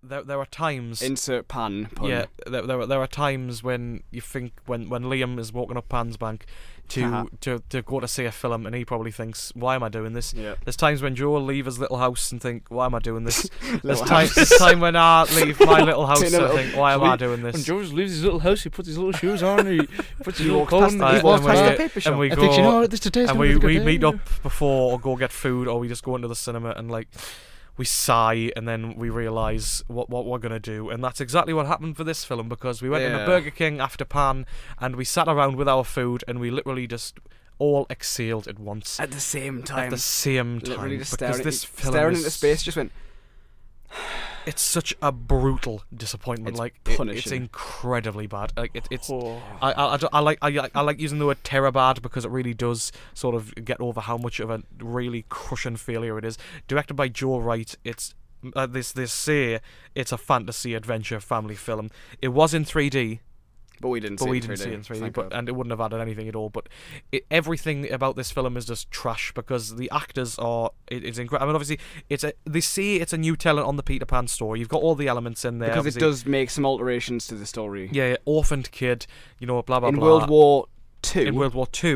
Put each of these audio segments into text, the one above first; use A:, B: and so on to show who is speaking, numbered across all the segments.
A: there are times.
B: Insert pan pun.
A: Yeah, there are times when you think when Liam is walking up Pan's bank to go to see a film, and he probably thinks, why am I doing this?
B: Yeah.
A: There's times when Joe will leave his little house and think, why am I doing this? There's time when I leave my little house and think, why am I doing this?
C: When Joe leaves his little house, he puts his little shoes on, he puts his little
B: walks
C: coat
B: past
C: on,
B: he walks past the paper shop.
A: and we
C: I
A: go,
C: think, you know what, today's
A: and
C: gonna be a good
A: we
C: day,
A: meet
C: yeah.
A: up before or go get food, or we just go into the cinema and like we sigh, and then we realise what we're gonna do, and that's exactly what happened for this film, because we went into Burger King after Pan, and we sat around with our food, and we literally just all exhaled at once
B: At the same time.
A: At the same time,
B: Literally just
A: because
B: staring,
A: this film
B: staring
A: is,
B: into space, just went.
A: it's such a brutal disappointment.
B: It's
A: like
B: punishing.
A: it's incredibly bad. Like it's.
C: Oh.
A: I like using the word terror bad, because it really does sort of get over how much of a really crushing failure it is. Directed by Joe Wright, it's they say it's a fantasy adventure family film. It was in 3D.
B: But we didn't see it in 3D.
A: And it wouldn't have added anything at all. But everything about this film is just trash, because the actors are. It's incredible. I mean, obviously, they say it's a new talent on the Peter Pan story. You've got all the elements in there.
B: Because
A: obviously.
B: it does make some alterations to the story.
A: Yeah, orphaned kid, blah blah
B: in
A: blah.
B: World War II.
A: In World War II.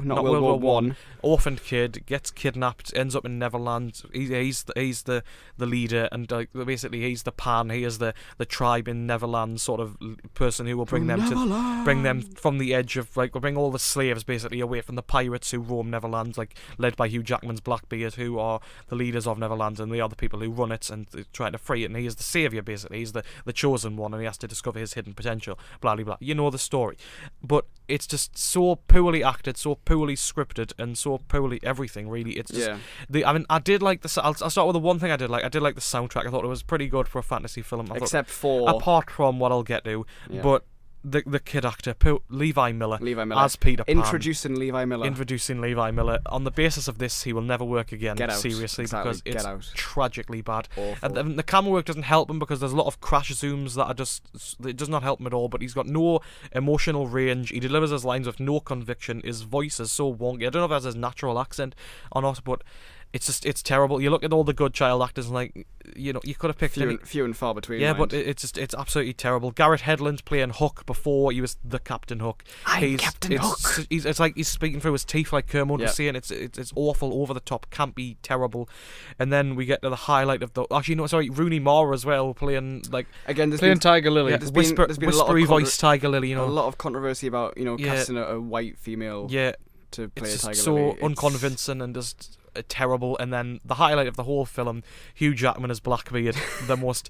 B: Not World War One.
A: Orphaned kid gets kidnapped, ends up in Neverland. He's the leader, and basically he's the Pan. He is the tribe in Neverland sort of person who will bring them from the edge of will bring all the slaves basically away from the pirates who roam Neverland, led by Hugh Jackman's Blackbeard, who are the leaders of Neverland, and they are the people who run it and trying to free it. And he is the savior basically. He's the chosen one, and he has to discover his hidden potential. Blah blah blah. You know the story, but it's just so poorly acted, so poorly scripted, and so poorly everything. Really, it's just I did like the. I'll start with the one thing I did like. I did like the soundtrack. I thought it was pretty good for a fantasy film. Apart from what I'll get to, but the kid actor Levi Miller as Peter Pan.
B: Introducing Levi Miller. On
A: the basis of this, he will never work again.
B: Get out.
A: Seriously,
B: Exactly.
A: because it's tragically bad.
B: Awful.
A: And the camera work doesn't help him, because there's a lot of crash zooms that are it does not help him at all. But he's got no emotional range. He delivers his lines with no conviction. His voice is so wonky. I don't know if that's his natural accent or not, but it's terrible. You look at all the good child actors, and you could have picked
B: few and far between.
A: Yeah, but it's absolutely terrible. Garrett Hedlund playing Hook before he was the Captain Hook.
B: Captain Hook.
A: It's like he's speaking through his teeth, like Kermode was saying. It's awful, over the top, campy, terrible. And then we get to the highlight of Rooney Mara as well, playing
C: playing Tiger Lily.
B: There's been
A: whispery voice Tiger Lily.
B: A lot of controversy about casting a white female.
A: Yeah.
B: To play
A: it's
B: a Tiger
A: so
B: Lily.
A: unconvincing and just terrible. And then the highlight of the whole film, Hugh Jackman as Blackbeard, the most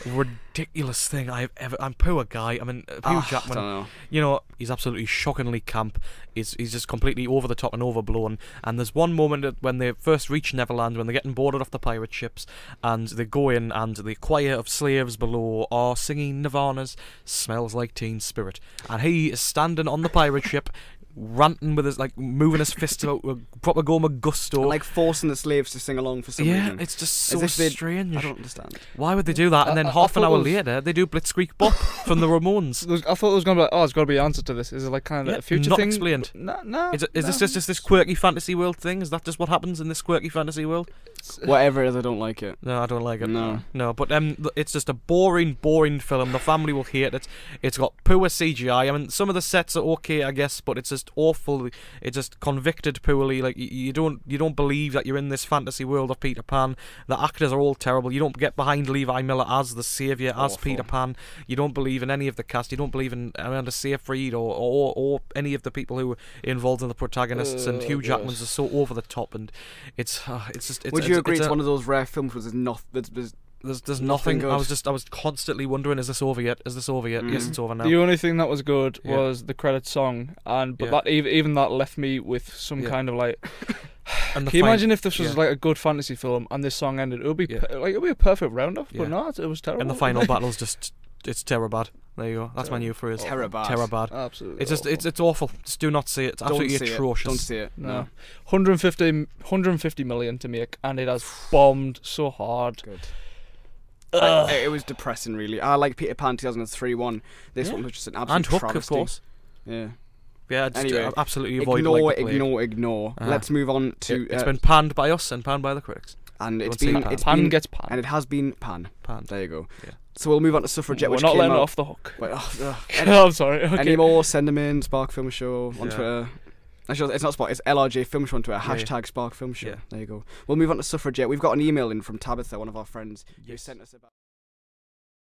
A: ridiculous thing I've ever. I'm poor guy. I mean, Hugh Jackman.
B: I don't know.
A: He's absolutely shockingly camp. He's just completely over the top and overblown. And there's one moment when they first reach Neverland, when they're getting boarded off the pirate ships, and they go in, and the choir of slaves below are singing Nirvana's "Smells Like Teen Spirit," and he is standing on the pirate ship, ranting with his moving his fists out with proper Goma gusto,
B: forcing the slaves to sing along for some reason.
A: Yeah, it's just so strange.
B: I don't understand.
A: Why would they do that? And then half an hour later, they do Blitzkrieg Bop from the Ramones.
C: I thought it was going to be there's got to be an answer to this. Is it kind of a future
A: not
C: thing?
A: Explained.
C: No.
A: Is this just this quirky fantasy world thing? Is that just what happens in this quirky fantasy world?
B: Whatever it is, I don't like it.
A: No, I don't like it.
B: No.
A: But it's just a boring film. The family will hate it. It's got poor CGI. I mean, some of the sets are okay, I guess, but it's just awful. It's just convicted poorly. You don't believe that you're in this fantasy world of Peter Pan. The actors are all terrible. You don't get behind Levi Miller as the saviour, as Peter Pan. You don't believe in any of the cast. You don't believe in Amanda Seyfried or any of the people who are involved in the protagonists. And Hugh Jackman's just so over the top, and it's just.
B: Would you agree it's one of those rare films where
A: there's nothing.
B: Good.
A: I was constantly wondering, is this over yet? Is this over yet? Yes, it's over now.
C: The only thing that was good was the credits song, but that even that left me with some kind of
A: And
C: can you imagine if this was a good fantasy film and this song ended? It would be it would be a perfect round-off, but no, it was terrible.
A: And the final battle's it's terror bad. There you go. That's my new phrase.
B: Terror bad.
A: Terror bad.
C: Absolutely.
A: It's just it's awful. Just do not see it. It's absolutely atrocious.
B: Don't see it.
C: No. 150 million to make, and it has bombed so hard.
B: Good. It was depressing, really. I like Peter Pan 2003 one. This one was just an absolute travesty.
A: And Hook, of course.
B: Yeah.
A: Yeah, just
B: anyway,
A: absolutely avoid
B: ignore. Let's move on to...
A: it's been panned by us and panned by the critics.
B: And it's
A: Don't say
B: been
A: pan.
B: it's
C: Pan
B: been
C: gets pan.
B: and it has been pan.
A: Pan.
B: There you go.
A: Yeah.
B: So we'll move on to Suffragette,
C: We're
B: which
C: not
B: came
C: letting it
B: out.
C: off the hook.
B: Wait,
C: I'm sorry. Okay.
B: Any more? Send them in. Spark Film Show on
A: Yeah.
B: Twitter. Actually, it's not Spark. It's LRJ Film Show on Twitter.
A: Yeah, yeah.
B: Hashtag Spark Film Show.
A: Yeah.
B: There you go. We'll move on to Suffragette. We've got an email in from Tabitha, one of our friends, who sent us about.